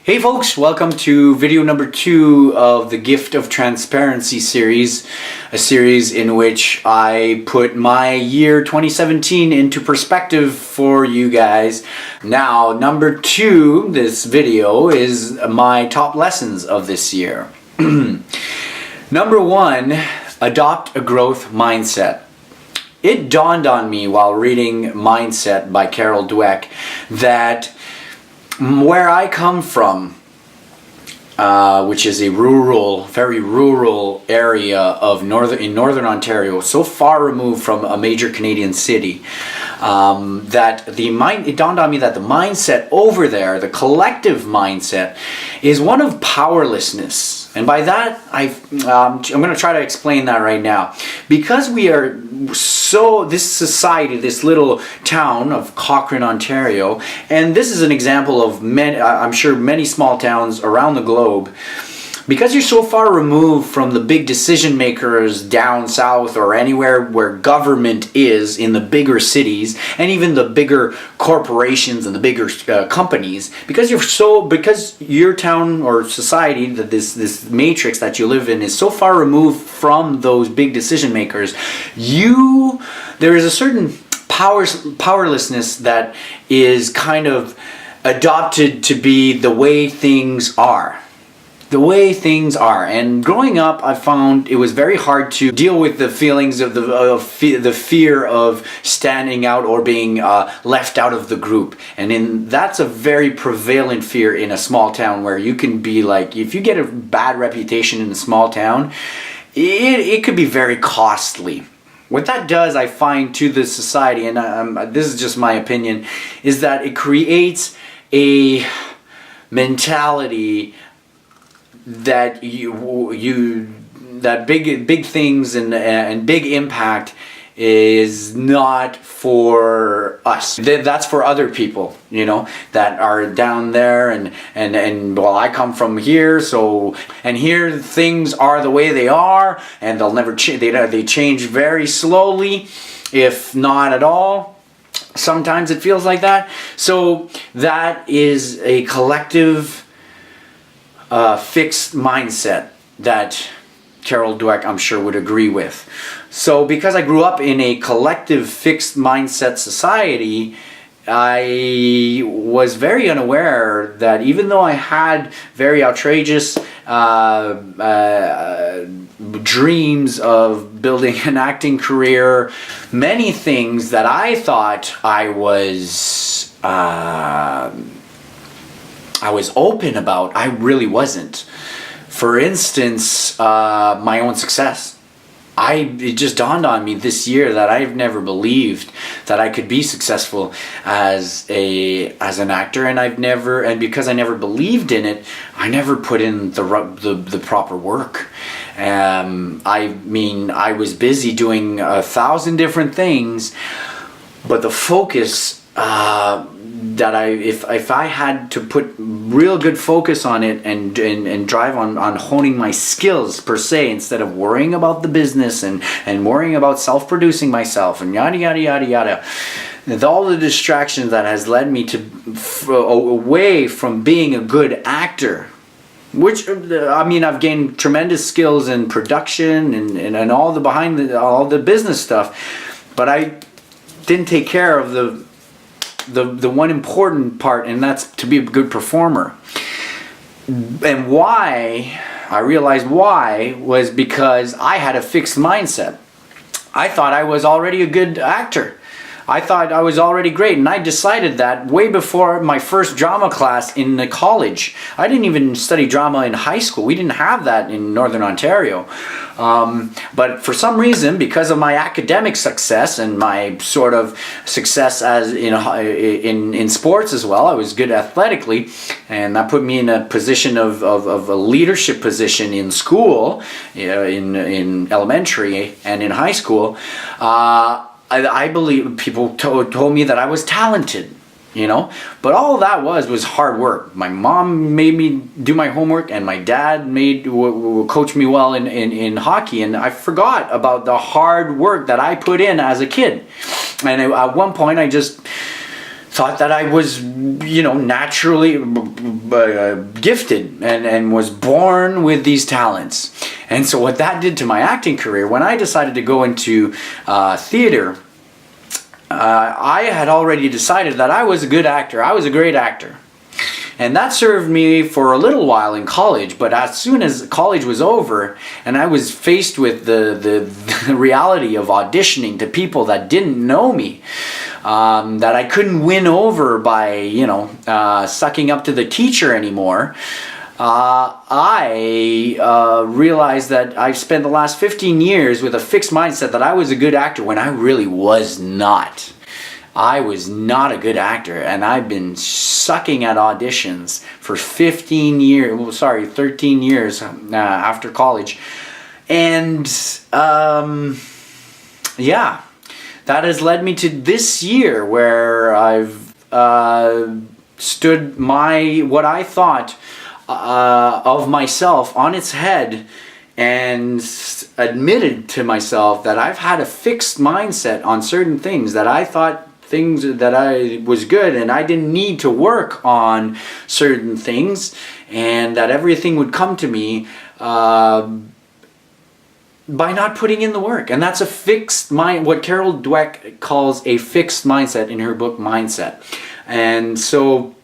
Hey folks, welcome to video number 2 of the Gift of Transparency series, a series in which I put my year 2017 into perspective for you guys. Now, number 2, this video, is my top lessons of this year. Number 1, adopt a growth mindset. It dawned on me while reading Mindset by Carol Dweck that where I come from, which is a very rural area of northern Ontario, so far removed from a major Canadian city, it dawned on me that the mindset over there, the collective mindset, is one of powerlessness. And by that, I'm going to try to explain that right now. Because we are this society, this little town of Cochrane, Ontario, and this is an example of I'm sure many small towns around the globe, because you're so far removed from the big decision makers down south or anywhere where government is in the bigger cities and even the bigger corporations and the bigger companies, because your town or society, that this matrix that you live in, is so far removed from those big decision makers, there is a certain powerlessness that is kind of adopted to be the way things are. And growing up, I found it was very hard to deal with the feelings of the fear of standing out or being left out of the group. And that's a very prevalent fear in a small town, where you can be like, if you get a bad reputation in a small town, it could be very costly. What that does, I find, to the society, and this is just my opinion, is that it creates a mentality that that big things and big impact is not for us. That's for other people, that are down there, and well, I come from here, and here things are the way they are, and they'll never change. They change very slowly, if not at all. Sometimes it feels like that. So that is a collective fixed mindset that Carol Dweck, I'm sure, would agree with. So because I grew up in a collective fixed mindset society, I was very unaware that even though I had very outrageous dreams of building an acting career, many things that I thought I was open about, I really wasn't. For instance, my own success. It just dawned on me this year that I've never believed that I could be successful as an actor, and because I never believed in it, I never put in the proper work. I was busy doing 1,000 different things, but the focus that if I had to put real good focus on it and drive on honing my skills per se, instead of worrying about the business and worrying about self-producing myself and yada yada yada yada, with all the distractions that has led me away from being a good actor, which I've gained tremendous skills in production and all the business stuff, but I didn't take care of the one important part, and that's to be a good performer. And why I realized why was because I had a fixed mindset. I thought I was already a good actor. I thought I was already great, and I decided that way before my first drama class in the college. I didn't even study drama in high school. We didn't have that in Northern Ontario. But for some reason, because of my academic success and my sort of success as in sports as well, I was good athletically, and that put me in a position of a leadership position in school, in elementary and in high school. I believe people told me that I was talented, but all that was hard work. My mom made me do my homework, and my dad coached me well in hockey, and I forgot about the hard work that I put in as a kid. And at one point I just thought that I was, naturally gifted and was born with these talents. And so what that did to my acting career, when I decided to go into theater, I had already decided that I was a good actor. I was a great actor. And that served me for a little while in college, but as soon as college was over and I was faced with the reality of auditioning to people that didn't know me, that I couldn't win over by, sucking up to the teacher anymore, I realized that I've spent the last 15 years with a fixed mindset that I was a good actor when I really was not. I was not a good actor, and I've been sucking at auditions for 13 years after college. And that has led me to this year where I've stood what I thought of myself on its head and admitted to myself that I've had a fixed mindset on certain things, that I thought things that I was good and I didn't need to work on certain things, and that everything would come to me by not putting in the work. And that's a fixed mind, what Carol Dweck calls a fixed mindset in her book Mindset. And so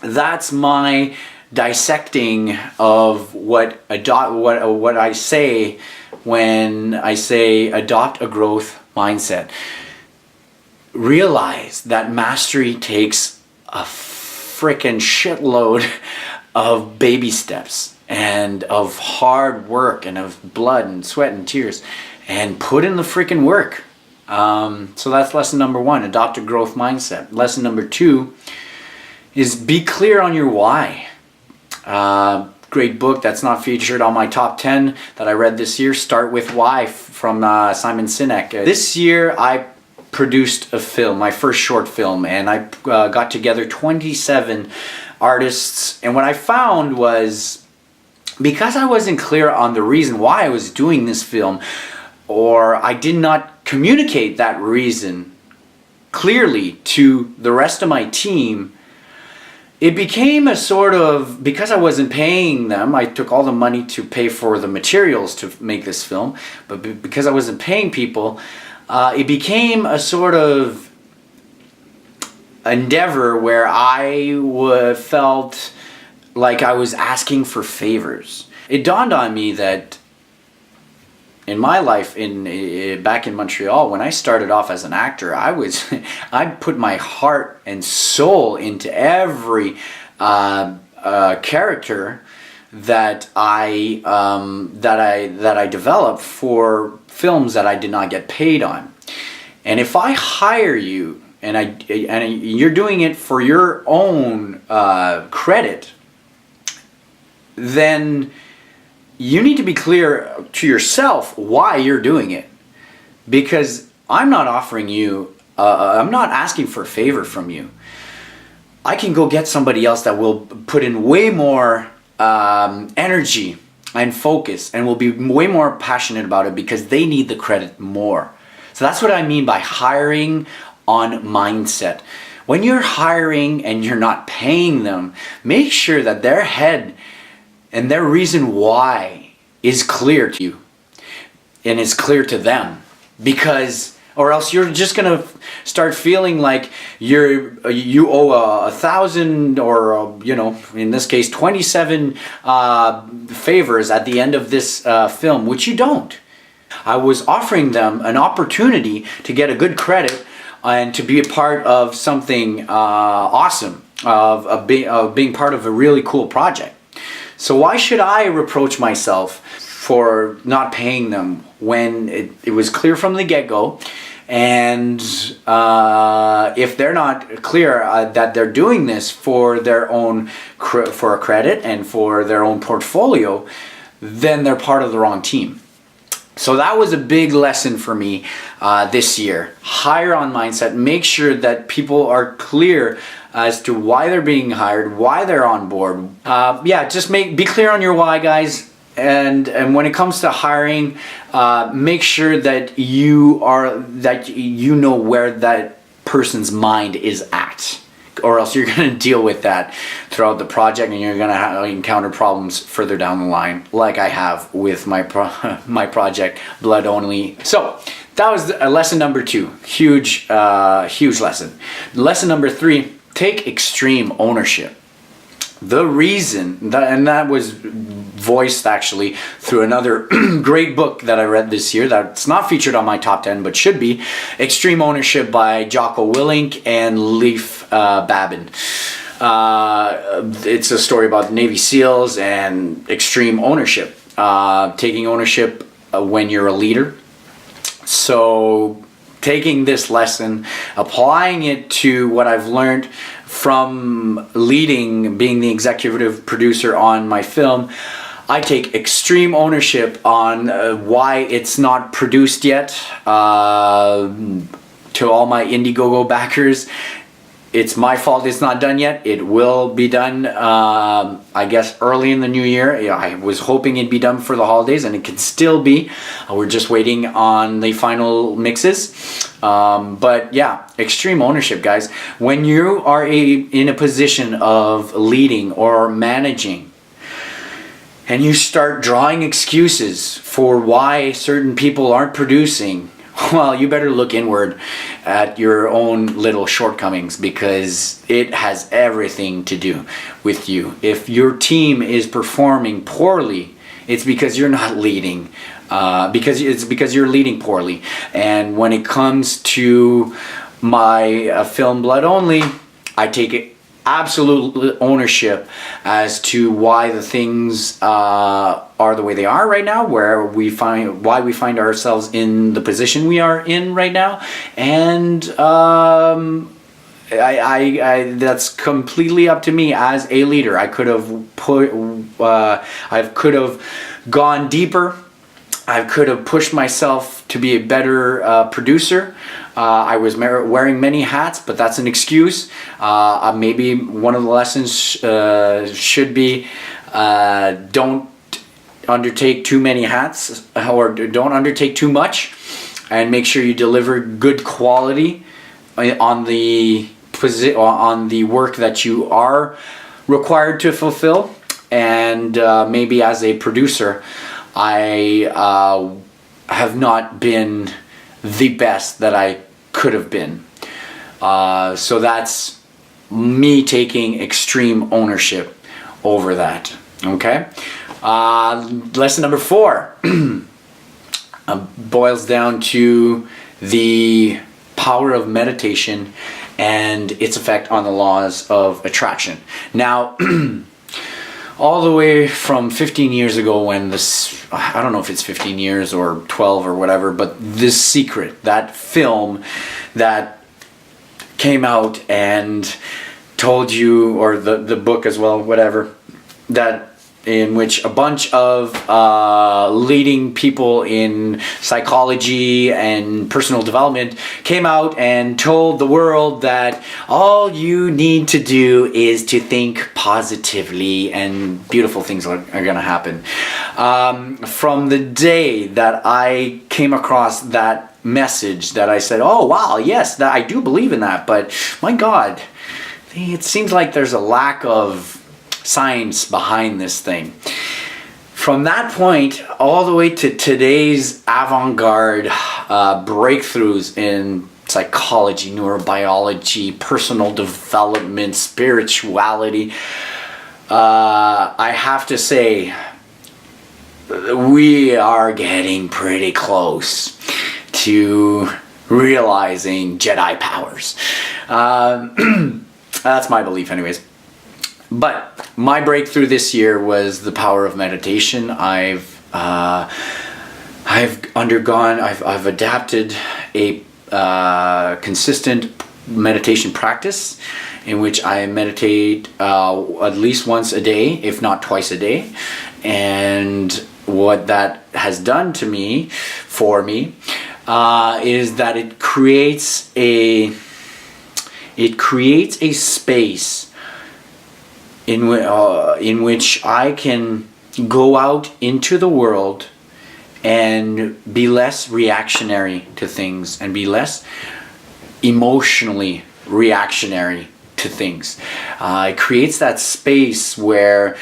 that's my dissecting of what I say when I say adopt a growth mindset. Realize that mastery takes a frickin' shitload of baby steps and of hard work and of blood and sweat and tears, and put in the frickin' work. So that's lesson number 1, adopt a growth mindset. Lesson number 2 is be clear on your why. Great book that's not featured on my top 10 that I read this year, Start With Why, from Simon Sinek. This year I produced a film, my first short film, and I got together 27 artists, and what I found was, because I wasn't clear on the reason why I was doing this film, or I did not communicate that reason clearly to the rest of my team, it became a sort of, because I wasn't paying them, I took all the money to pay for the materials to make this film, but because I wasn't paying people, it became a sort of endeavor where I felt like I was asking for favors. It dawned on me that in my life, back in Montreal, when I started off as an actor, I put my heart and soul into every character that I developed for films that I did not get paid on. And if I hire you and you're doing it for your own credit, then you need to be clear to yourself why you're doing it. Because I'm not offering you, I'm not asking for a favor from you. I can go get somebody else that will put in way more energy and focus and will be way more passionate about it because they need the credit more. So that's what I mean by hiring on mindset. When you're hiring and you're not paying them, make sure that their head and their reason why is clear to you and is clear to them, because or else you're just gonna start feeling like you owe 1,000 or in this case 27 favors at the end of this film, which you don't. I was offering them an opportunity to get a good credit and to be a part of something awesome, of being part of a really cool project. So why should I reproach myself for not paying them when it was clear from the get-go? And if they're not clear that they're doing this for their own for a credit and for their own portfolio, then they're part of the wrong team. So that was a big lesson for me this year. Hire on mindset. Make sure that people are clear as to why they're being hired, why they're on board. Just be clear on your why, guys. And when it comes to hiring, make sure that you know where that person's mind is at. or else you're going to deal with that throughout the project, and you're going to encounter problems further down the line, like I have with my my project Blood Only. So that was lesson number 2. Huge lesson. Lesson number 3: take extreme ownership. The reason that was voiced actually through another great book that I read this year that's not featured on my top 10 but should be, Extreme Ownership by Jocko Willink and Leif Babin. It's a story about Navy SEALs and extreme ownership, taking ownership when you're a leader. So taking this lesson, applying it to what I've learned from being the executive producer on my film, I take extreme ownership on why it's not produced yet. To all my Indiegogo backers, it's my fault it's not done yet. It will be done, I guess, early in the new year. Yeah, I was hoping it'd be done for the holidays, and it can still be. We're just waiting on the final mixes. But yeah, extreme ownership, guys. When you are in a position of leading or managing, and you start drawing excuses for why certain people aren't producing, well, you better look inward at your own little shortcomings, because it has everything to do with you. If your team is performing poorly, it's because you're not leading, because you're leading poorly. And when it comes to my film Blood Only, I take absolute ownership as to why the things are the way they are right now, why we find ourselves in the position we are in right now, and I that's completely up to me as a leader. I could have gone deeper. I could have pushed myself to be a better producer. I was wearing many hats, but that's an excuse. Maybe one of the lessons should be don't undertake too many hats, or don't undertake too much, and make sure you deliver good quality on the work that you are required to fulfill. And maybe as a producer, I have not been the best that I could have been. So that's me taking extreme ownership over that. Okay? Lesson number 4 boils down to the power of meditation and its effect on the laws of attraction. Now, all the way from 15 years ago, when I don't know if it's 15 years or 12 or whatever, but this Secret, that film that came out and told you, or the book as well, whatever, that in which a bunch of leading people in psychology and personal development came out and told the world that all you need to do is to think positively and beautiful things are going to happen. From the day that I came across that message, that I said, oh wow, yes, I do believe in that, but my God, it seems like there's a lack of science behind this thing. From that point all the way to today's avant-garde breakthroughs in psychology, neurobiology, personal development, spirituality, I have to say we are getting pretty close to realizing Jedi powers. That's my belief anyways. But my breakthrough this year was the power of meditation. I've adapted a consistent meditation practice in which I meditate at least once a day, if not twice a day. And what that has done for me, is that it creates a space in which I can go out into the world and be less reactionary to things, and be less emotionally reactionary to things. It creates that space where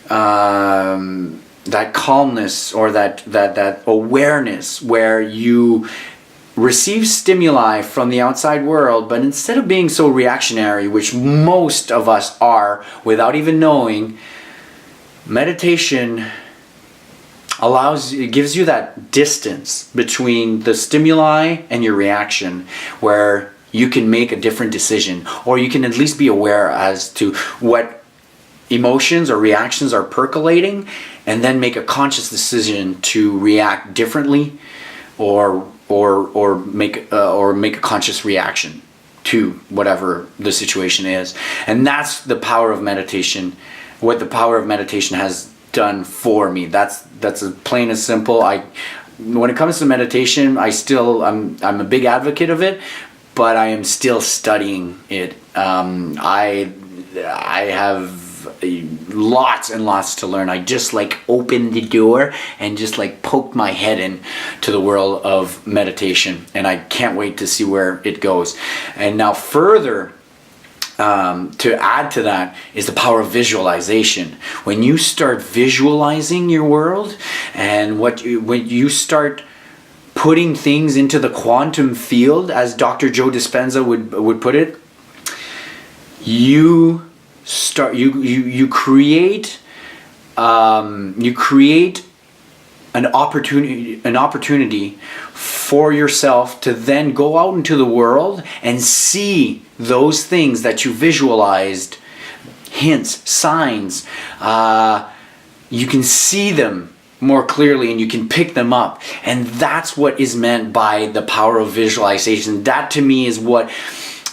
that calmness or that awareness where you receive stimuli from the outside world, but instead of being so reactionary, which most of us are without even knowing, meditation it gives you that distance between the stimuli and your reaction, where you can make a different decision, or you can at least be aware as to what emotions or reactions are percolating, and then make a conscious decision to react differently, or make a conscious reaction to whatever the situation is. And that's the power of meditation. What the power of meditation has done for me. That's as plain as simple. When it comes to meditation, I'm a big advocate of it, but I am still studying it. I have lots and lots to learn. I just opened the door and just poked my head in to the world of meditation, and I can't wait to see where it goes. And now further, to add to that is the power of visualization. When you start visualizing your world, and when you start putting things into the quantum field, as Dr. Joe Dispenza would put it, you create an opportunity for yourself to then go out into the world and see those things that you visualized, hints, signs. You can see them more clearly and you can pick them up. And that's what is meant by the power of visualization. That to me is what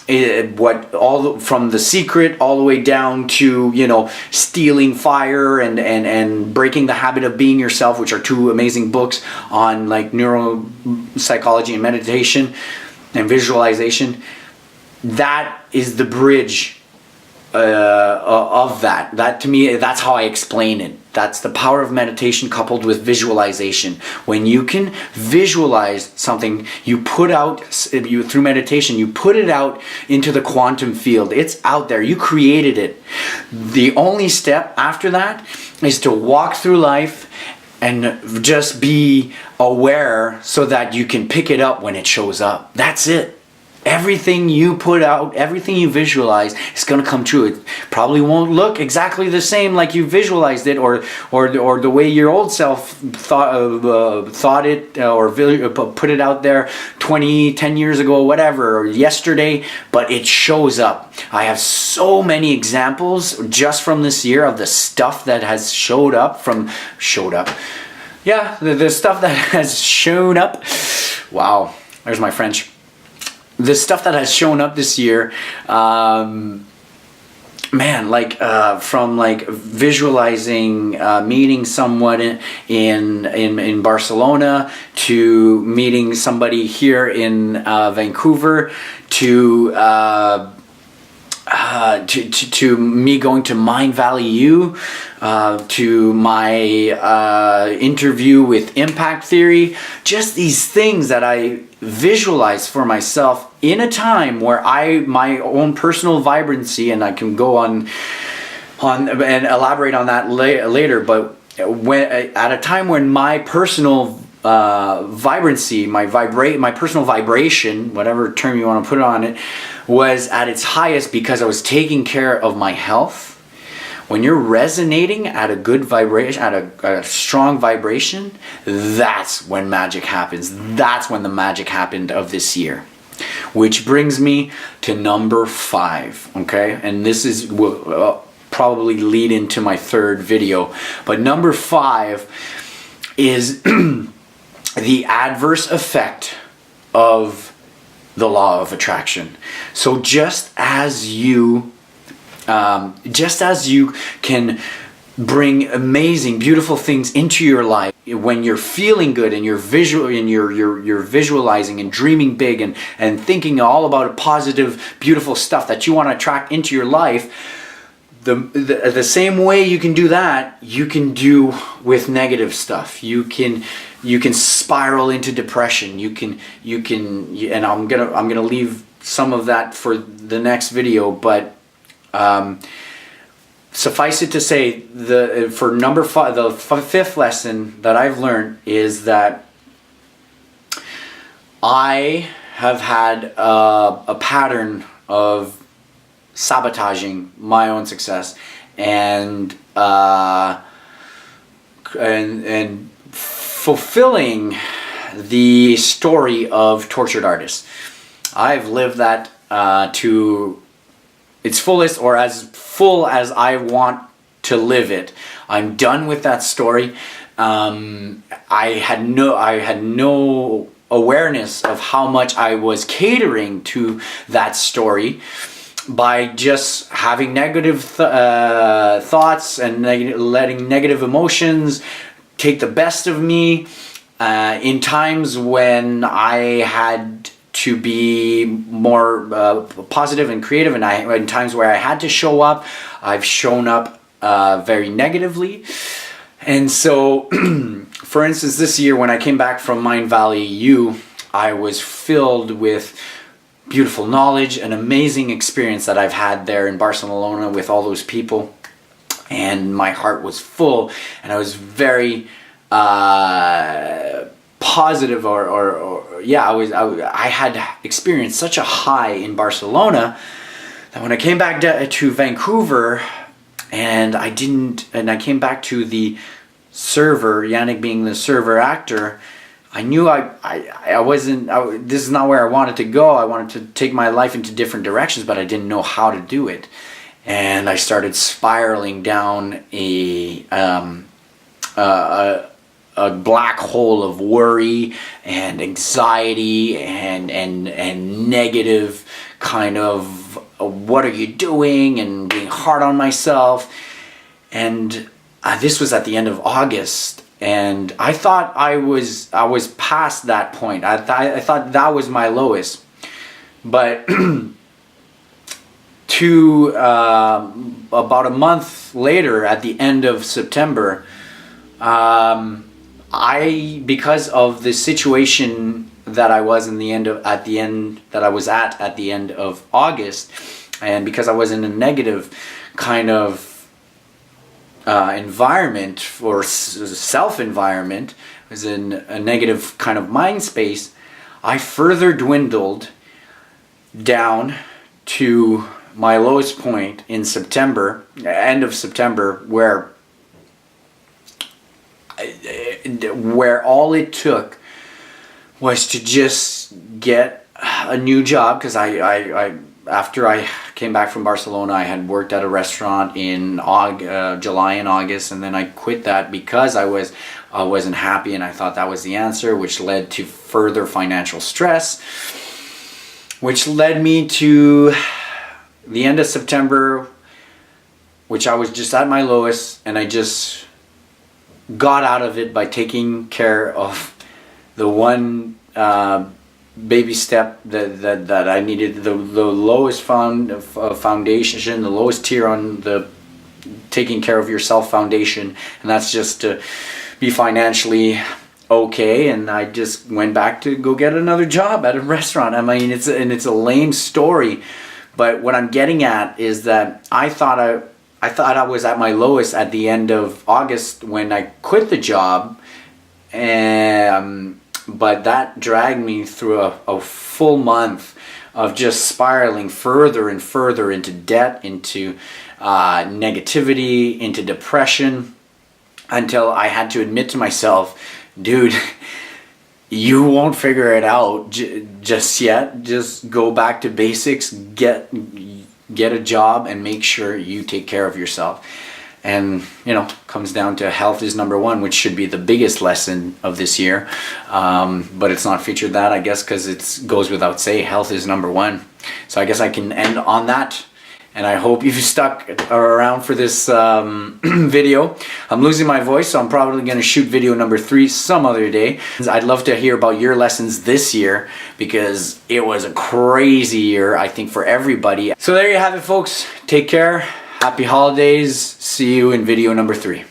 from The Secret all the way down to Stealing Fire and Breaking the Habit of Being Yourself, which are two amazing books on neuropsychology and meditation and visualization. That is the bridge of that. That to me, that's how I explain it. That's the power of meditation coupled with visualization. When you can visualize something, you put out, through meditation, you put it out into the quantum field. It's out there. You created it. The only step after that is to walk through life and just be aware so that you can pick it up when it shows up. That's it. Everything you put out, everything you visualize is going to come true. It probably won't look exactly the same like you visualized it, or the way your old self thought it, or put it out there 10 years ago, whatever, or yesterday, but it shows up. I have so many examples just from this year of the stuff that has showed up. Yeah, the stuff that has shown up. Wow, there's my French. The stuff that has shown up this year, from visualizing meeting someone in Barcelona, to meeting somebody here in Vancouver, to me going to Mind Valley U, to my interview with Impact Theory. Just these things that I visualize for myself in a time where my own personal vibrancy, and I can go on and elaborate on that later, but at a time when my personal vibrancy, my personal vibration, whatever term you want to put on it, was at its highest because I was taking care of my health. When you're resonating at a good vibration, at a strong vibration, that's when magic happens. That's when the magic happened of this year. Which brings me to number 5, okay? And this will probably lead into my third video. But number 5 is the adverse effect of the law of attraction. So just as you can bring amazing, beautiful things into your life when you're feeling good and you're visualizing and dreaming big and thinking all about positive, beautiful stuff that you want to attract into your life, the same way you can do that, you can do with negative stuff. You can spiral into depression. And I'm gonna leave some of that for the next video, but suffice it to say, for number 5, the 5th lesson that I've learned is that I have had a pattern of sabotaging my own success and fulfilling the story of tortured artists. I've lived that to its fullest, or as full as I want to live it. I'm done with that story. I had no awareness of how much I was catering to that story by just having negative thoughts and letting negative emotions take the best of me in times when I had to be more positive and creative, and in times where I had to show up, I've shown up very negatively. And so, for instance, this year when I came back from Mind Valley U, I was filled with beautiful knowledge, an amazing experience that I've had there in Barcelona with all those people, and my heart was full, and I was very positive, I had experienced such a high in Barcelona that when I came back to Vancouver, and I came back to the server, Yanik being the server actor, I knew this is not where I wanted to go. I wanted to take my life into different directions, but I didn't know how to do it. And I started spiraling down a black hole of worry and anxiety and negative kind of what are you doing, and being hard on myself. And this was at the end of August, and I thought I was past that point. I thought that was my lowest. But about a month later, at the end of September, because of the situation that I was at the end of August, and because I was in a negative kind of environment, or self-environment, was in a negative kind of mind space, I further dwindled down to my lowest point in September, end of September, where all it took was to just get a new job, because I after I came back from Barcelona, I had worked at a restaurant in July and August, and then I quit that because I wasn't happy, and I thought that was the answer, which led to further financial stress, which led me to the end of September, which I was just at my lowest, and I just got out of it by taking care of the one baby step that I needed, the lowest foundation, the lowest tier on the taking care of yourself foundation, and that's just to be financially okay. And I just went back to go get another job at a restaurant. I mean, it's a lame story, but what I'm getting at is that I thought I was at my lowest at the end of August when I quit the job, but that dragged me through a full month of just spiraling further and further into debt, into negativity, into depression, until I had to admit to myself, dude, you won't figure it out just yet. Just go back to basics, get a job, and make sure you take care of yourself. And comes down to health is number one, which should be the biggest lesson of this year, but it's not featured that, I guess, because it goes without say, health is number one. So I guess I can end on that, and I hope you've stuck around for this video. I'm losing my voice, so I'm probably going to shoot video number 3 some other day. I'd love to hear about your lessons this year, because it was a crazy year, I think, for everybody. So there you have it, folks. Take care. Happy holidays. See you in video number 3.